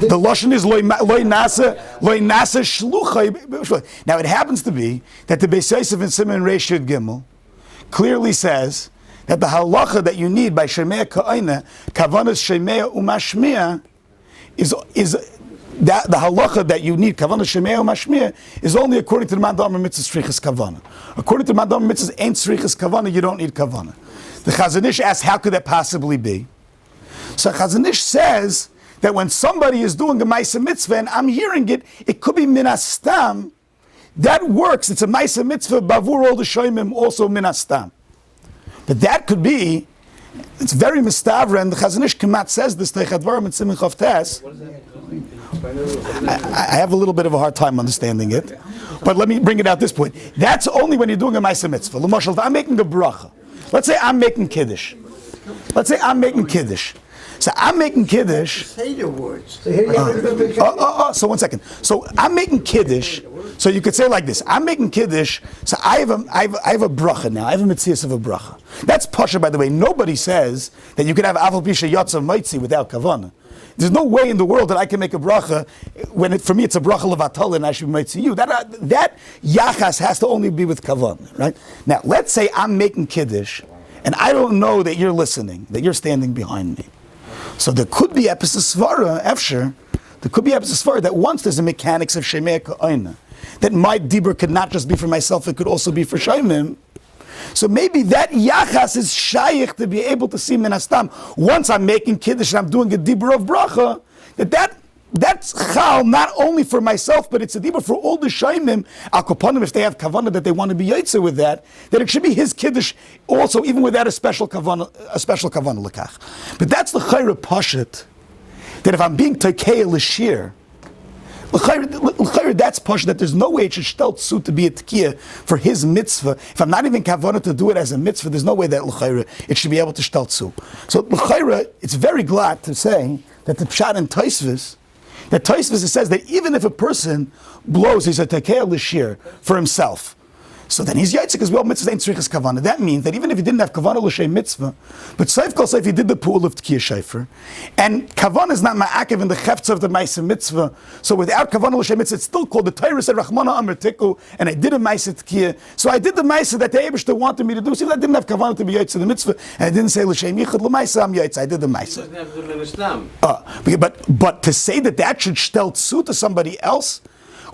The lashon is loy nasa shluchay. Now it happens to be that the Beis Yosef in Siman Reish Yud Gimel clearly says that the halacha that you need by Shemei Ka'ina, Kavanas Shemei Umashmiya, is that the halacha that you need Kavanas Shemei Umashmiya is only according to the Man Damar Mitzvahs Tzrichas Kavana. According to the Man Damar Mitzvahs ain't Tzrichas Kavana, you don't need Kavana. The Chazon Ish asks, how could that possibly be? So Chazon Ish says that when somebody is doing a Maisa Mitzvah and I'm hearing it, it could be Minastam. That works. It's a Maisa Mitzvah, Bavur Ol Shoimim, also Minastam. But that could be, it's very Mistavra, and the Chazon Ish Kemat says this, Teichadvarim and Simon Chavtes. I have a little bit of a hard time understanding it, but let me bring it out this point. That's only when you're doing a Maisa Mitzvah. L'mashal, if I'm making a bracha, let's say I'm making Kiddush. So I'm making Kiddush. Say the words. So 1 second. So I'm making Kiddush. So you could say like this. I'm making Kiddush. So I have a bracha now. I have a mitzias of a bracha. That's pasha, by the way. Nobody says that you can have aval pisha yotza mitzi without kavana. There's no way in the world that I can make a bracha when for me it's a bracha levatal and I should be mitzi you. That yachas has to only be with kavana, right? Now let's say I'm making Kiddush and I don't know that you're listening, that you're standing behind me. So there could be episode svara, efsher. There could be episode svara that once there's a mechanics of Shemei Ka'ina, that my dibur could not just be for myself, it could also be for Shaimim. So maybe that yachas is shaykh to be able to see minastam. Once I'm making kiddush and I'm doing a dibur of bracha, that's chal not only for myself, but it's a dibur for all the shaymim, al kopanim, if they have kavanah that they want to be yaitzer with that it should be his kiddush also, even without a special kavanah lekach. But that's the chayra pashat, that if I'm being tekeya l'shir, l'chayra, that's pashat, that there's no way it should shtel tzut to be a tekiya for his mitzvah. If I'm not even kavanah to do it as a mitzvah, there's no way that l'chayra it should be able to shtel tzut. So l'chayra, it's very glad to say that the pshat in Tosfos, that Tosfos says that even if a person blows, he's a tekeya l'shir for himself. So then he's yaitzik as well. Mitzvah ain't tzrichas kavana. That means that even if he didn't have kavana l'shem mitzvah, but seif kol seif he did the pool of tekiya shayfer, and kavana is not ma'akev in the chefts of the ma'aseh mitzvah. So without kavana l'shem mitzvah, it's still called the Torah said Rachmana Amar Tiku, and I did a ma'aseh tekiya. So I did the ma'aseh that the Eibishter wanted me to do. So if I didn't have kavana to be yaitzik the mitzvah, and I didn't say l'shem yichud l'ma'aseh I'm yaitzik, I did the ma'aseh. But to say that should shtel tzu to somebody else,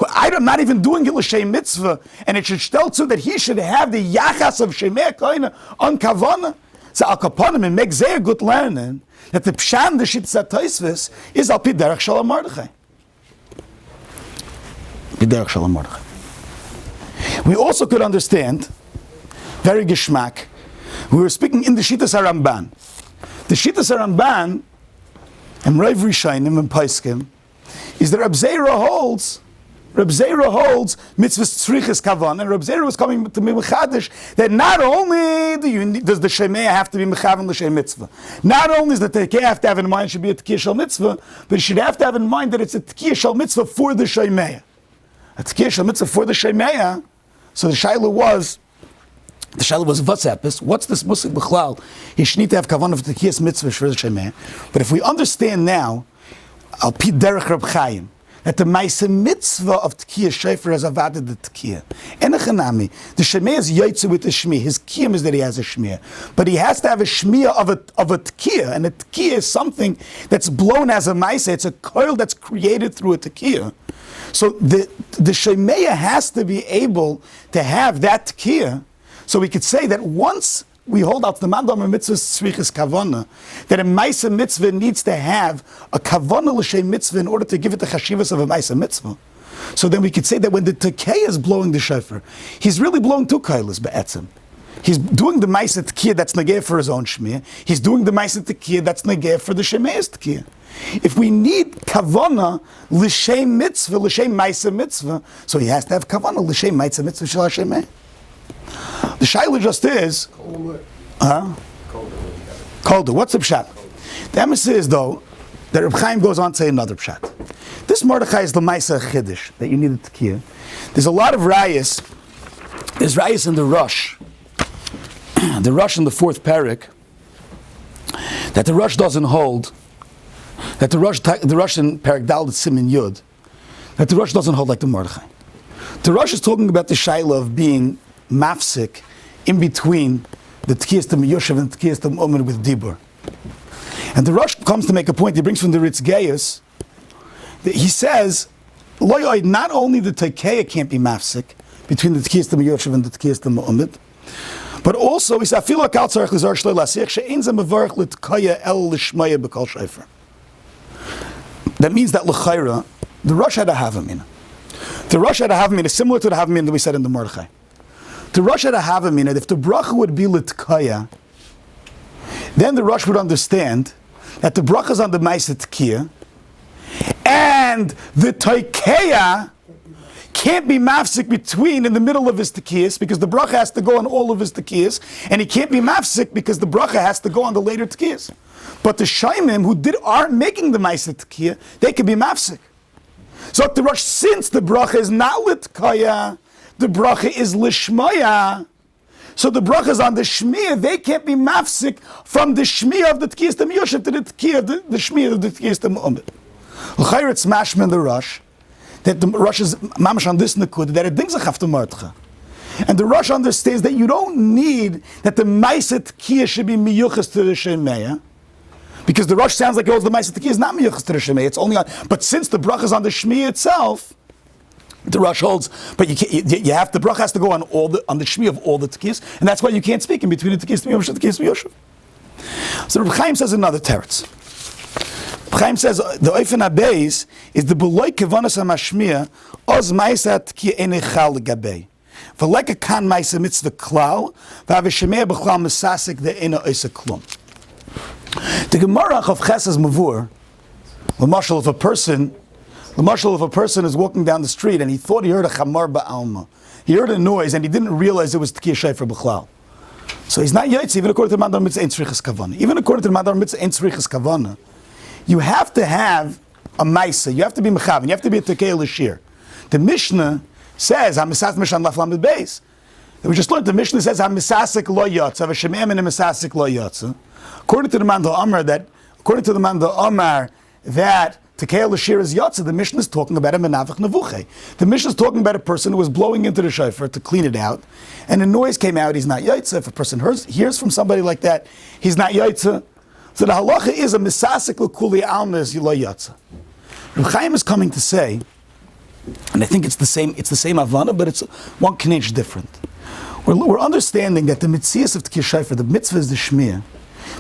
I'm not even doing it l'shem mitzvah, and it should tell to that he should have the yachas of shemei koine on kavana. So al kaponim and make sehr good learning that the pshan the shitza toisvis is al pi derech shalom Mordechai. Pi derech shalom Mordechai. We also could understand very geschmack. We were speaking in the Shittas HaRamban. The Shittas HaRamban and Rav Rishayim and Paiskim is that Reb Zera holds mitzvahs tzrichas kavan, and Reb Zera was coming to me mechadish that not only does the shemei have to be mechavan l'shem mitzvah, not only does the tekeh have to have in mind should be a tekeh shel mitzvah, but you should have to have in mind that it's a tekeh shel mitzvah for the shemei. A tekeh shel mitzvah for the shemei. So the shaila was WhatsApp. What's this musik b'chlal? You should need to have kavan of tekiyas mitzvah for the shemei. But if we understand now, al pi derech Reb Chaim, that the ma'aseh mitzvah of tekiyah shofar has avaded the tekiyah. Enechanami, the shemei is yaitzu with the shmi. His kiyum is that he has a shmiya, but he has to have a shmiya of a tekiyah, and a tekiyah is something that's blown as a ma'aseh. It's a coil that's created through a tekiyah. So the shemei has to be able to have that tekiyah. So we could say that once we hold out the mandam mitzvah tzrichas kavana, that a ma'aseh mitzvah needs to have a kavana l'shem mitzvah in order to give it the chashivas of a ma'aseh mitzvah. So then we could say that when the tekeh is blowing the shofar, he's really blowing two kailas be'etzim. He's doing the ma'aseh tekiyah that's negeh for his own shmiyah. He's doing the ma'aseh tekiyah that's negeh for the shemei's tekiyah. If we need kavana l'shem mitzvah, l'shem ma'aseh mitzvah, so he has to have kavana l'shem ma'aseh mitzvah shel hashemei. The shaila just is, colder. What's the pshat? The emes is though that Reb Chaim goes on to say another pshat. This Mordechai is the ma'aseh chiddush that you need a tekiyah. There's a lot of rayas. There's rayas in the Rush, the Rush in the fourth parak, that the Rush doesn't hold. That the Rush in parak Dalet Simin Yud, that the Rush doesn't hold like the Mordechai. The Rush is talking about the shaila of being mafsik in between the Tkiyas to Miyoshev and the Tkiyas to Mu'min with Dibur. And the Rush comes to make a point, he brings from the Ritz Gaius, he says, not only the Tekeya can't be mafsik between the Tkiyas to Miyoshev and the Tkiyas to Mu'min, but also, he says, that means that l'chayra, the Rush had a havamina. The Rush had a havamina similar to the havamina that we said in the Mordechai. The Rush had a havamina that if the bracha would be litkaya, then the Rush would understand that the bracha is on the ma'aseh tekiyah, and the tekeya can't be mafsik between in the middle of his tekiyas because the bracha has to go on all of his tekiyas, and he can't be mafsik because the bracha has to go on the later tekiyas. But the shaymim who aren't making the ma'aseh tekiyah, they can be mafsik. So the Rush, since the bracha is not litkaya, the bracha is lishmaya. So the bracha is on the shmiyah. They can't be mafsik from the shmiyah of the tkiyas to miyoshev to the tkiyah of the shmiyah of the tkiyas to mu'amid. L'chayr it's mashma in the Rush that the Rush is mamash on this nekud that it brings a chafta martcha. And the Rush understands that you don't need that the ma'aseh tkiyah should be miyuchas to the shemeya, because the Rush sounds like it holds the ma'aseh tkiyah is not miyuchas to the shemeya. It's only on, but since the bracha is on the shmiyah itself, the Rush holds, but you have the bracha has to go on the shmi of all the tekiyas, and that's why you can't speak in between the tekiyas to Yom Shad tekiyas to Yoshev. So Reb Chaim says another teretz. Reb Chaim says the oifen habeis is the beloy kevanas hamashmiya oz ma'aseh tekiyah enechal legabei v'leka kan ma'aseh mitzvah klal v'aveshemei b'chlal mesasik de'ena oisa klum. The Gemara of Ches is mavur. The marshal of a person is walking down the street and he thought he heard a chamar ba'alma. He heard a noise and he didn't realize it was Tkiyah Shayfer B'chlal. So he's not Yaitz, even according to the Mandar Mitzvah Ein Tzrichas Kavana. Even according to the Mandar Mitzvah Ein Tzrichas Kavana, you have to have a Maisa, you have to be Mechavan, you have to be a Tekei L'Shir. The Mishnah says, HaMisas Mishan Laflam Beis. We just learned the Mishnah says, HaMisasik Lo Yotza, V'Shemeim and HaMisasik Lo Yotza. According to the Mandar Amar that Tekei L'Shir is Yotza, the Mishnah is talking about a Menavach Nevuche. The Mishnah is talking about a person who was blowing into the shofar to clean it out, and a noise came out, he's not Yotza. If a person hears from somebody like that, he's not Yotza. So the halacha is a Misasik L'Kuli Alma is Lo Yotza. Reb Chaim is coming to say and I think it's the same Havana, but it's one knech different. We're understanding that the Mitzias of Tkir Shofar, the mitzvah is the Shmiya,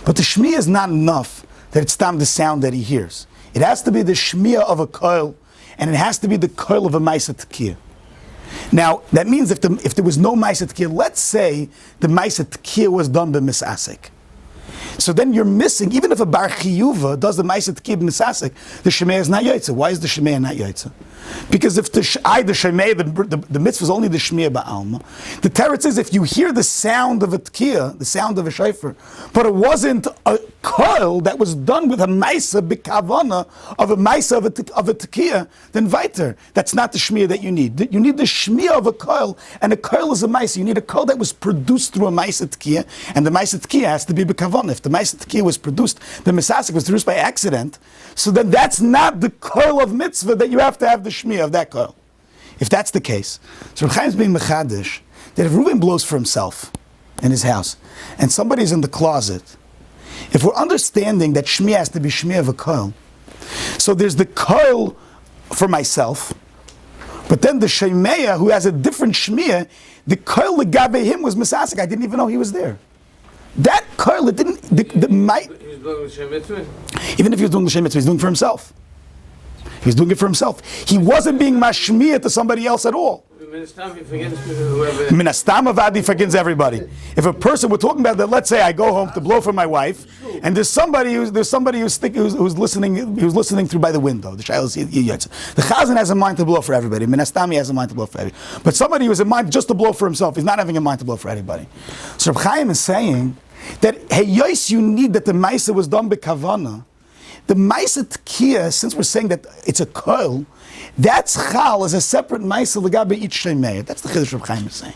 but the Shmiya is not enough that it's the sound that he hears. It has to be the Shmiya of a koil, and it has to be the koil of a Maisa Tkir. Now, that means if there was no Maisa Tkir, let's say the Maisa Tkir was done by Misasik. So then you're missing, even if a Bar Chiyuva does the Maisa Tkir Misasik, the Shemei is not Yaitza. Why is the Shemei not Yaitza? Because if the Shemei, the mitzvah is only the Shemei Ba'alma, the teretz is if you hear the sound of a Tkir, the sound of a Shofar, but it wasn't a koil that was done with a Maisa B'kavana of a Maisa of a Tkir, then weiter. That's not the Shemei that you need. You need the Shemei of a koil, and a koil is a Maisa. You need a koil that was produced through a Maisa Tkir, and the Maisa Tkir has to be B'kavana. If the Maisa Tkir was produced, the Misasik was produced by accident, so then that's not the koil of mitzvah that you have to have the Shmiya of that koil. If that's the case, so Reb Chaim's being mechadish that if Reuben blows for himself in his house and somebody's in the closet, if we're understanding that Shmiya has to be Shmiya of a koil, so there's the koil for myself, but then the Shemeya who has a different Shmiya, the koil legabe him was Misasik. I didn't even know he was there. That koil, it didn't. He was doing the Shem Mitzvah? Even if he was doing the Shem Mitzvah, he's doing it for himself. He was doing it for himself. He wasn't being mashmiya to somebody else at all. Minastam, he forgets whoever. Minastam Avadi forgives everybody. If a person, we're talking about that, let's say I go home to blow for my wife, and there's somebody who's listening through by the window. The Chazan has a mind to blow for everybody. Minastam, he has a mind to blow for everybody. But somebody who has a mind just to blow for himself, he's not having a mind to blow for anybody. So Reb Chaim is saying that hey, yes, you need that the Maisa was done by Kavana. The Maisa Tkiya, since we're saying that it's a koil, that's chal as a separate Maisa legabe each Shemei. That's the Chiddush Reb Chaim is saying.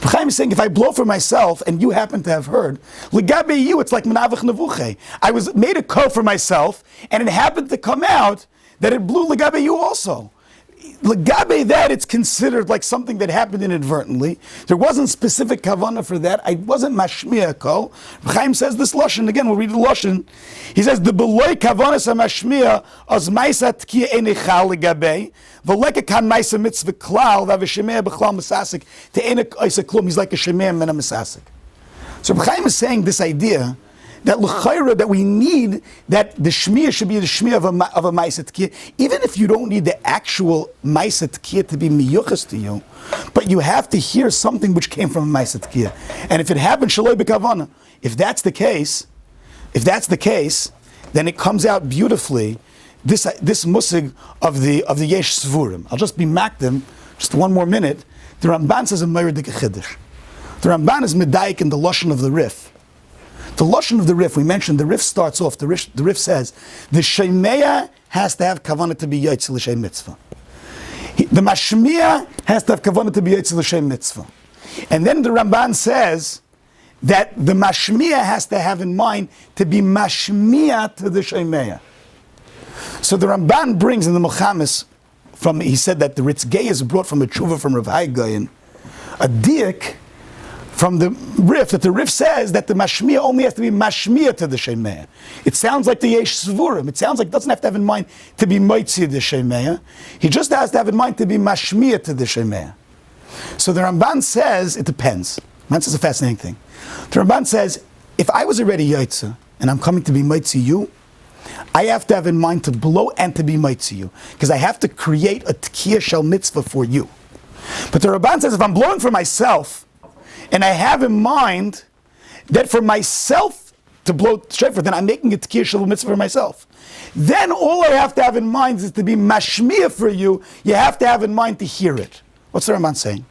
Reb Chaim is saying if I blow for myself and you happen to have heard, legabe you, it's like menavach nevuche. I was made a koil for myself and it happened to come out that it blew legabe you also. Legabe that, it's considered like something that happened inadvertently. There wasn't specific kavanah for that. I wasn't mashmiya kol. Chaim says this lashon again. We'll read the lashon. He says the beloy kavanah mashmiya as ma'isa tkiya enechal legabe v'leka kan ma'isa mitzvah klal v'avishemea b'chlal misasik te enek oisa klum. He's like a shemea mena misasik. So Chaim is saying this idea that l'chayra, that we need that the shmiyah should be the shmiyah of a ma'isa tkiyah, even if you don't need the actual ma'isa tkiyah to be miyuchas to you, but you have to hear something which came from a ma'isa tkiyah. And if it happened shaloi b'kavana, if that's the case, then it comes out beautifully. This musig of the yesh svurim. I'll just be makdim just one more minute. The Ramban says a meirik chiddush. The Ramban is medayik in the lashon of the Rif. The lashon of the Rif, we mentioned the Rif starts off, the Rif says, the Shemeya has to have kavanah to be Yaitz L'Shem Mitzvah. The Mashmiya has to have kavanah to be Yaitz L'Shem Mitzvah. And then the Ramban says that the Mashmiya has to have in mind to be Mashmiya to the Shemeya. So the Ramban brings in the Mochamis, he said that the Ritz Gay is brought from a tshuva from Rav Hai Gaon, a diak, from the Rif, that the Rif says that the Mashmiya only has to be Mashmiya to the Shemeya. It sounds like the Yesh Svurim. It sounds like it doesn't have to have in mind to be Moitzi the Shemeya. He just has to have in mind to be Mashmiya to the Shemeya. So the Ramban says, it depends. Ramban says a fascinating thing. The Ramban says, if I was already Yaitza, and I'm coming to be Moitzi you, I have to have in mind to blow and to be Moitzi you. Because I have to create a Tkiyah Shel Mitzvah for you. But the Ramban says, if I'm blowing for myself, and I have in mind that for myself to blow shofar, then I'm making a tkiyah shel mitzvah for myself. Then all I have to have in mind is to be mashmiya for you. You have to have in mind to hear it. What's the Ramban saying?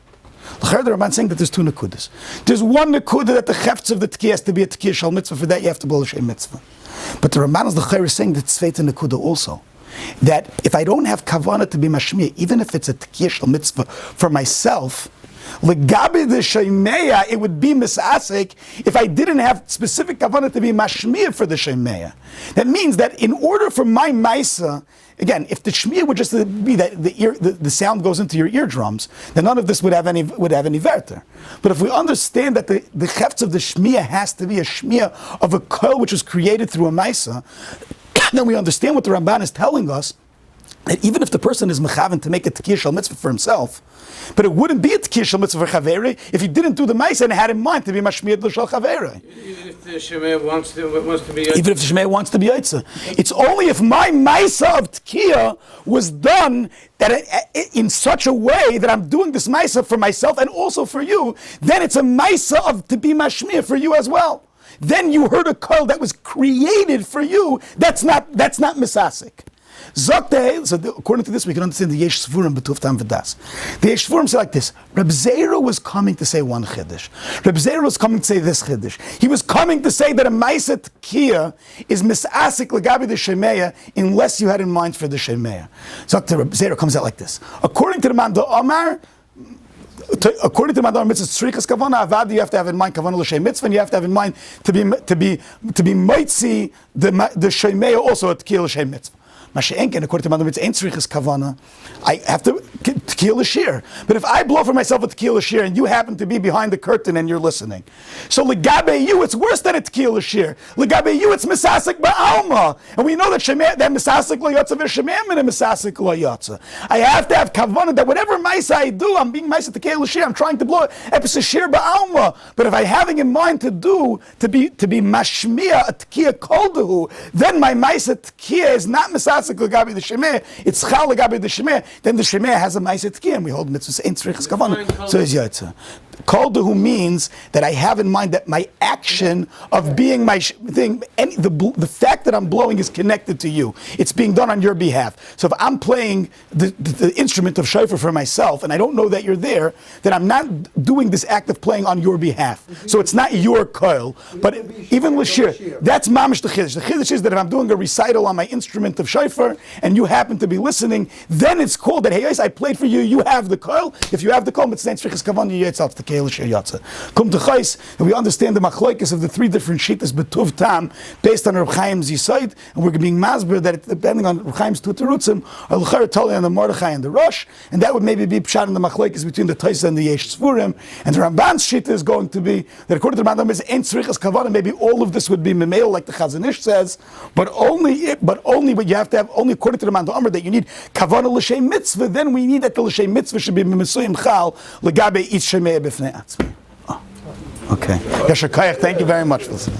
The Ramban saying that there's two nekudas. There's one nekuda that the cheftz of the tkiyah has to be a tkiyah shel mitzvah. For that you have to blow a shem mitzvah. But the Ramban is saying that tzveita nekuda also. That if I don't have kavanah to be mashmiya, even if it's a tkiyah shel mitzvah for myself, legabe the shemeya, it would be misasek if I didn't have specific kavanah to be mashmiya for the shemeya. That means that in order for my maisa, again, if the shmiya would just be that the sound goes into your eardrums, then none of this would have any verter. But if we understand that the cheftz of the shmiya has to be a shmiya of a kol which was created through a maisa, then we understand what the Ramban is telling us, that even if the person is mechaven to make a Tekiyah Shal Mitzvah for himself, but it wouldn't be a Tekiyah Shal Mitzvah for Chaverei if he didn't do the Maisa and had in mind to be Mashmiyad L'Shal Chaverei. Even if the Shemei wants to be... Even if the Shemei wants to be Yaitza. It's only if my Maisa of Tekiyah was done that in such a way that I'm doing this Maisa for myself and also for you, then it's a Maisa of to be Mashmiyah for you as well. Then you heard a call that was created for you. That's not Misasik. Zokte, so according to this, we can understand the Yesh Svurim B'Tuv Tam V'Das. The Yesh Svurim say like this: Reb Zera was coming to say one chiddush. Reb Zera was coming to say this chiddush. He was coming to say that a Ma'aseh Tekiyah is misasik legabi the Shemeya unless you had in mind for the Shemeya. Zokte Reb Zera comes out like this: according to the Man Omar. According to Madar Mitzvah Tzrichas Kavana Avad, you have to have in mind Kavana L'Shem Mitzvah, and you have to have in mind to be Moitzi the Shemeya also at Tekiyah L'Shem Mitzvah. Masha'enken, according to Madar Mitzvah, ain't Tzrichas Kavana. I have to Tekiyah L'Shir. But if I blow for myself a Tekiyah L'Shir and you happen to be behind the curtain and you're listening, so Legabe you, it's worse than a Tekiyah L'Shir. Legabe you, it's Misasik Ba'alma. And we know that Misasik L'Yotza v'Shemem and Misasik L'Yotza. I have to have Kavana that whatever Maisa I do, I'm being Maisa Tekiyah L'Shir, I'm trying to blow Epis Shir Ba'alma. But if I'm having in mind to be Mashmiya a Tekiyah Koldahu, then my Maisa Tekiyah is not Misasik Legabe the Shemeh, it's Chal Legabe the Shemeh, then the Shemeh has a Maisa Tekiyah, and we hold mitzvahs ain't tzrichas kavana. So is Yaitza. Koldahu means that I have in mind that my action of being my thing, the fact that I'm blowing is connected to you. It's being done on your behalf. So if I'm playing the instrument of shofar for myself and I don't know that you're there, then I'm not doing this act of playing on your behalf. So it's not your koil, but even l'shir, that's mamish the chiddush. The chiddush is that if I'm doing a recital on my instrument of shofar and you happen to be listening, then it's called that, hey, yes, I played for you, you have the koil. If you have the koil, it's tzrichas kavana, you yitzal to Come to Chais, and we understand the machlokes of the three different shittas betuv tam based on Reb Chaim's yisaid, and we're being masber that depending on Reb Chaim's two terutzim, or l'chara totally on the Mordechai and the Rosh, and that would maybe be pshat in the machlokes between the Taisa and the Yesh Svurim, and the Ramban's shitta is going to be that according to the Rambam is ain't tzrichas kavana, maybe all of this would be memel like the Chazon Ish says, but only what you have to have only according to the Rambam Amr that you need kavana l'shem mitzvah. Then we need that the l'shem mitzvah should be memesuyim chal legabe each shemei b'fnei. Okay. Yashar Kayach, thank you very much for listening.